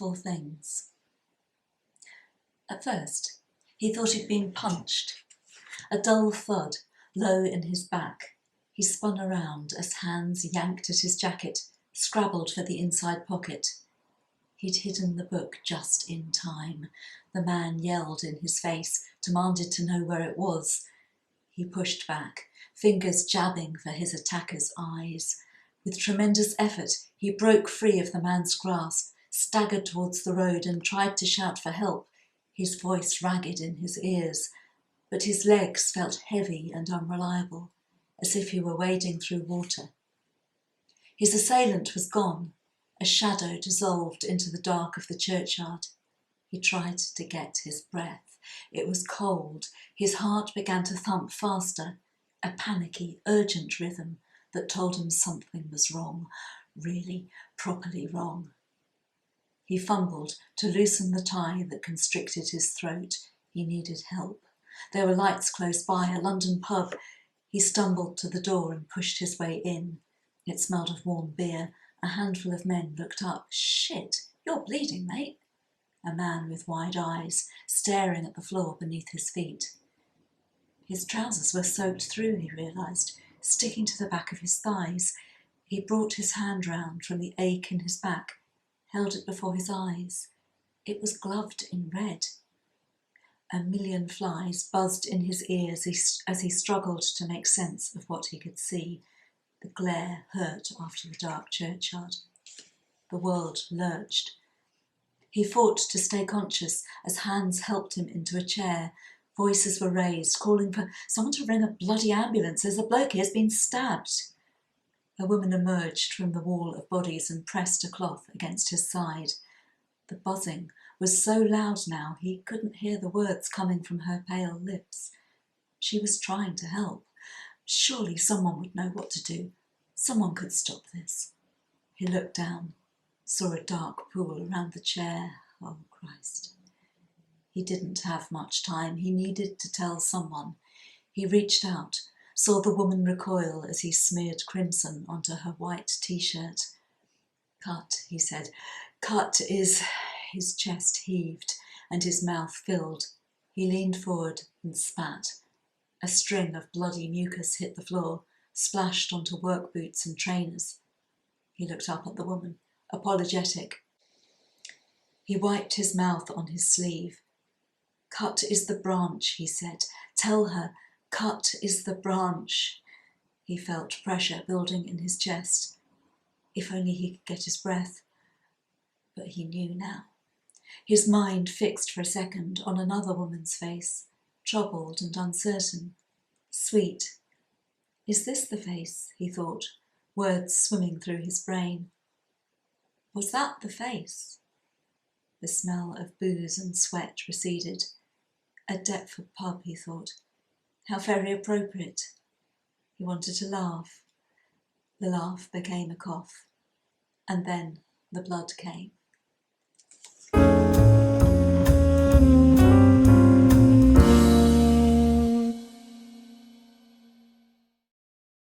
Unlawful Things. At first, he thought he'd been punched. A dull thud, low in his back. He spun around as hands yanked at his jacket, scrabbled for the inside pocket. He'd hidden the book just in time. The man yelled in his face, demanded to know where it was. He pushed back, fingers jabbing for his attacker's eyes. With tremendous effort, he broke free of the man's grasp, staggered towards the road and tried to shout for help, his voice ragged in his ears. But his legs felt heavy and unreliable, as if he were wading through water. His assailant was gone. A shadow dissolved into the dark of the churchyard. He tried to get his breath. It was cold. His heart began to thump faster, a panicky, urgent rhythm that told him something was wrong, really, properly wrong. He fumbled to loosen the tie that constricted his throat. He needed help. There were lights close by, a London pub. He stumbled to the door and pushed his way in. It smelled of warm beer. A handful of men looked up. "Shit, you're bleeding, mate." A man with wide eyes, staring at the floor beneath his feet. His trousers were soaked through, he realised, sticking to the back of his thighs. He brought his hand round from the ache in his back, held it before his eyes. It was gloved in red. A million flies buzzed in his ears as he struggled to make sense of what he could see. The glare hurt after the dark churchyard. The world lurched. He fought to stay conscious as hands helped him into a chair. Voices were raised, calling for someone to ring a bloody ambulance. "There's a bloke here's been stabbed." A woman emerged from the wall of bodies and pressed a cloth against his side. The buzzing was so loud now he couldn't hear the words coming from her pale lips. She was trying to help. Surely someone would know what to do. Someone could stop this. He looked down, saw a dark pool around the chair. Oh, Christ. He didn't have much time. He needed to tell someone. He reached out, saw the woman recoil as he smeared crimson onto her white t-shirt. "Cut," he said. "Cut is..." His chest heaved and his mouth filled. He leaned forward and spat. A string of bloody mucus hit the floor, splashed onto work boots and trainers. He looked up at the woman, apologetic. He wiped his mouth on his sleeve. "Cut is the branch," he said. "Tell her, cut is the branch." He felt pressure building in his chest. If only he could get his breath. But he knew now. His mind fixed for a second on another woman's face, troubled and uncertain. Sweet. Is this the face, he thought, words swimming through his brain? Was that the face? The smell of booze and sweat receded. A Deptford pub, he thought. How very appropriate. He wanted to laugh. The laugh became a cough. And then the blood came.